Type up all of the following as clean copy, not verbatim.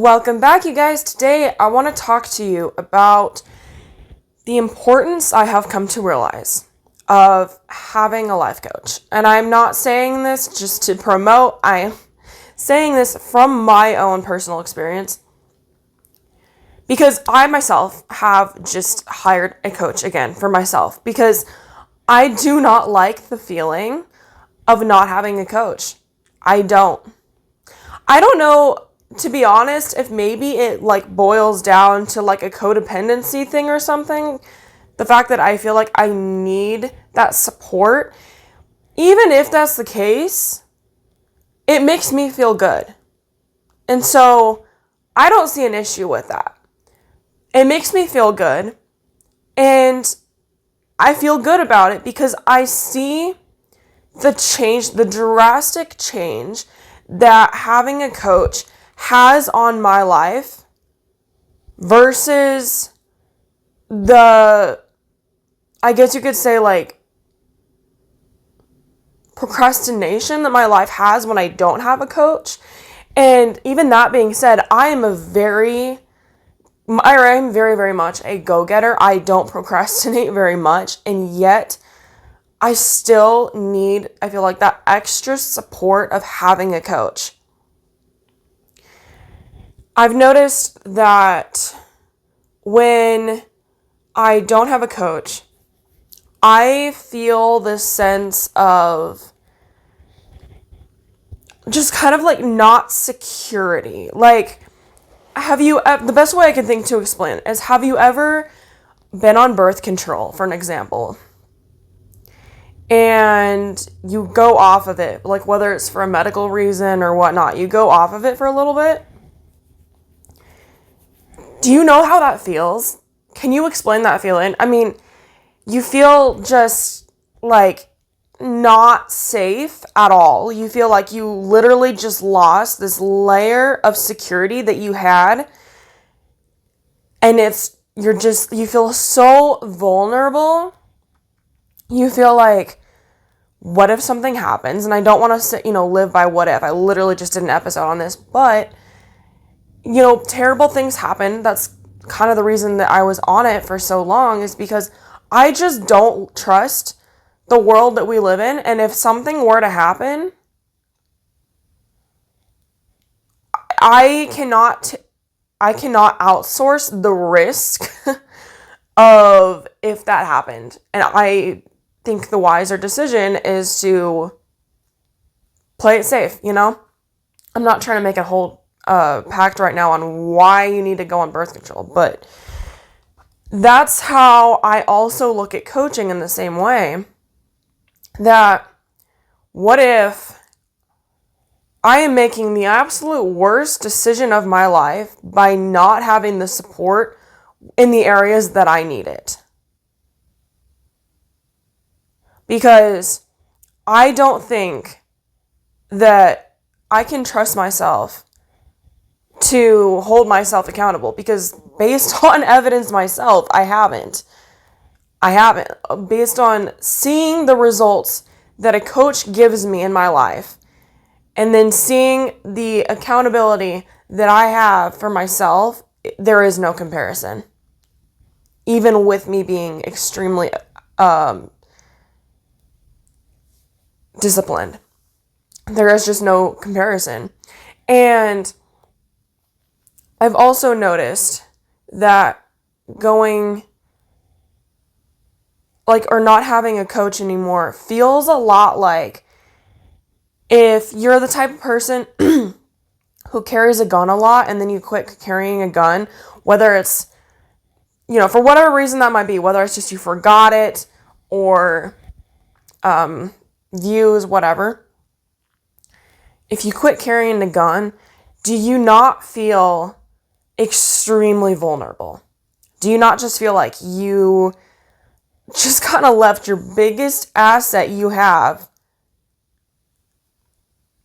Welcome back, you guys. Today, I want to talk to you about the importance I have come to realize of having a life coach. And I'm not saying this just to promote, I am saying this from my own personal experience because I myself have just hired a coach again for myself because I do not like the feeling of not having a coach. I don't know, to be honest, if maybe it boils down to a codependency thing or something. The fact that I feel like I need that support, even if that's the case, it makes me feel good. And so I don't see an issue with that. It makes me feel good. And I feel good about it because I see the drastic change that having a coach has on my life versus I guess you could say procrastination that my life has when I don't have a coach. And even that being said, I'm very, very much a go-getter. I don't procrastinate very much, and yet I still need, I feel like, that extra support of having a coach. I've noticed that when I don't have a coach, I feel this sense of just kind of not security. The best way I can think to explain it is, have you ever been on birth control, for an example, and you go off of it, whether it's for a medical reason or whatnot, you go off of it for a little bit? Do you know how that feels? Can you explain that feeling? I mean, you feel just not safe at all. You feel like you literally just lost this layer of security that you had. And you feel so vulnerable. You feel like, what if something happens? And I don't want to live by what if. I literally just did an episode on this, but terrible things happen. That's kind of the reason that I was on it for so long, is because I just don't trust the world that we live in. And if something were to happen, I cannot outsource the risk of if that happened. And I think the wiser decision is to play it safe, I'm not trying to make a whole pact right now on why you need to go on birth control, but that's how I also look at coaching, in the same way. That what if I am making the absolute worst decision of my life by not having the support in the areas that I need it? Because I don't think that I can trust myself to hold myself accountable, because based on evidence myself, I haven't. Based on seeing the results that a coach gives me in my life, and then seeing the accountability that I have for myself, there is no comparison. Even with me being extremely disciplined, there is just no comparison. And I've also noticed that going or not having a coach anymore feels a lot like if you're the type of person who carries a gun a lot and then you quit carrying a gun, whether it's, for whatever reason that might be, whether it's just you forgot it or views, whatever. If you quit carrying a gun, do you not feel extremely vulnerable? Do you not just feel like you just kind of left your biggest asset you have?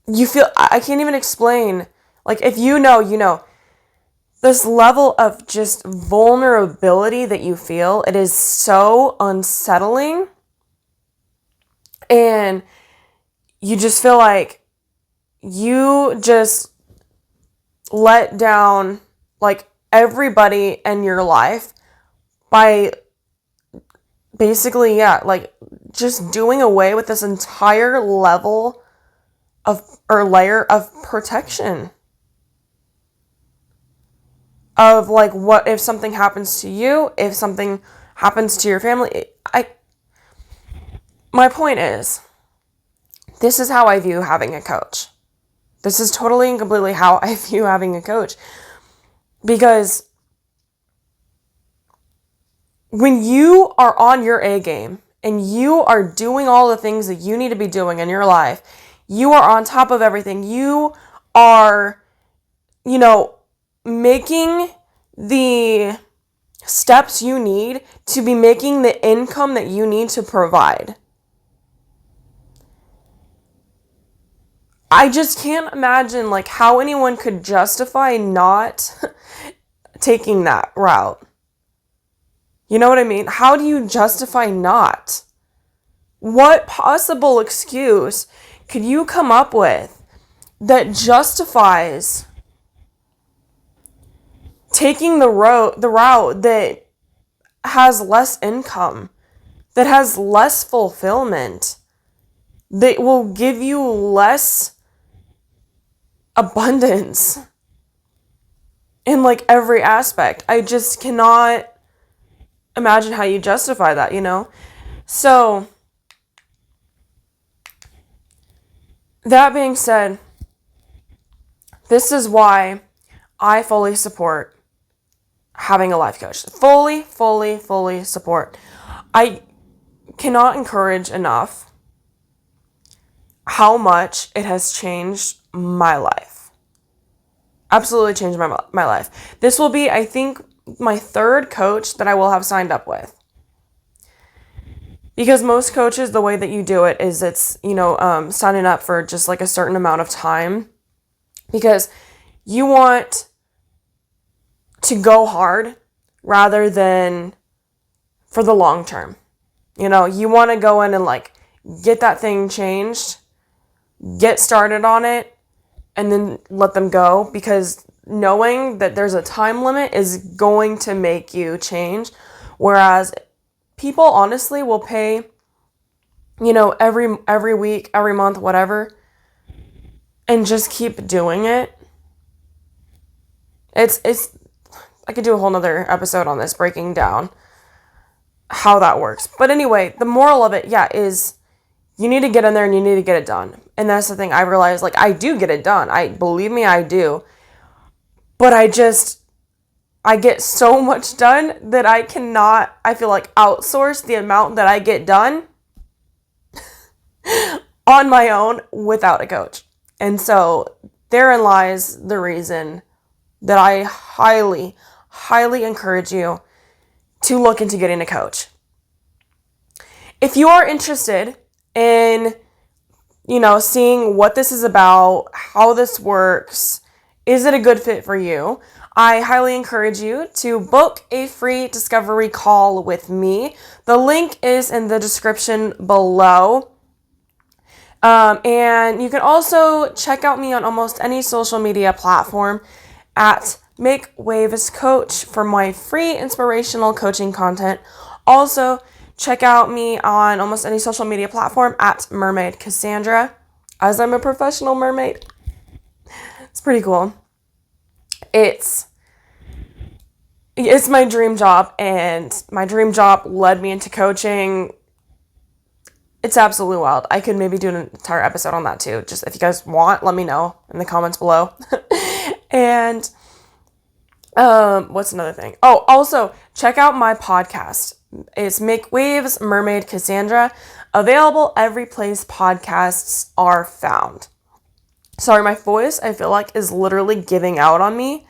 You feel, I can't even explain, if you know, this level of just vulnerability that you feel, it is so unsettling. And you just feel like you just let down like everybody in your life by basically, yeah, like just doing away with this entire level of or layer of protection of like what if something happens to you, if something happens to your family. My point is, this is how I view having a coach. This is totally and completely how I view having a coach. Because when you are on your A game and you are doing all the things that you need to be doing in your life, you are on top of everything. You are, making the steps you need to be making the income that you need to provide. I just can't imagine like how anyone could justify not taking that route. You know what I mean? How do you justify not? What possible excuse could you come up with that justifies taking the route that has less income, that has less fulfillment, that will give you less abundance in like every aspect? I just cannot imagine how you justify that, So, that being said, this is why I fully support having a life coach. Fully support. I cannot encourage enough how much it has changed my life. Absolutely changed my life. This will be, I think, my third coach that I will have signed up with. Because most coaches, the way that you do it is it's, signing up for just like a certain amount of time. Because you want to go hard rather than for the long term. You want to go in and like get that thing changed, get started on it, and then let them go, because knowing that there's a time limit is going to make you change. Whereas people honestly will pay, every week, every month, whatever, and just keep doing it. It's I could do a whole nother episode on this, breaking down how that works. But anyway, the moral of it, is you need to get in there and you need to get it done. And that's the thing I realized, like, I do get it done. Believe me, I do. But I get so much done that I feel like, outsource the amount that I get done on my own without a coach. And so therein lies the reason that I highly, highly encourage you to look into getting a coach. If you are interested in, seeing what this is about, how this works, is it a good fit for you? I highly encourage you to book a free discovery call with me. The link is in the description below. And you can also check out me on almost any social media platform at Make Waves Coach for my free inspirational coaching content. Also, check out me on almost any social media platform at Mermaid Cassandra, as I'm a professional mermaid. It's pretty cool. It's my dream job, and my dream job led me into coaching. It's absolutely wild. I could maybe do an entire episode on that too. Just if you guys want, let me know in the comments below. And what's another thing? Oh, also check out my podcast. It's Make Waves Mermaid Cassandra, available every place podcasts are found. Sorry, my voice, I feel like, is literally giving out on me.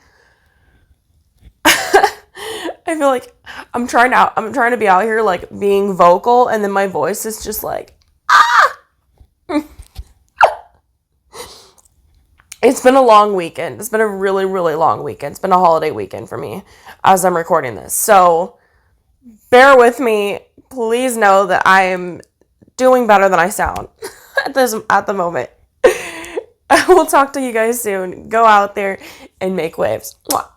I feel like I'm trying to be out here like being vocal, and then my voice is just like, It's been a long weekend. It's been a really, really long weekend. It's been a holiday weekend for me as I'm recording this. So bear with me. Please know that I am doing better than I sound at the moment. I will talk to you guys soon. Go out there and make waves. Mwah.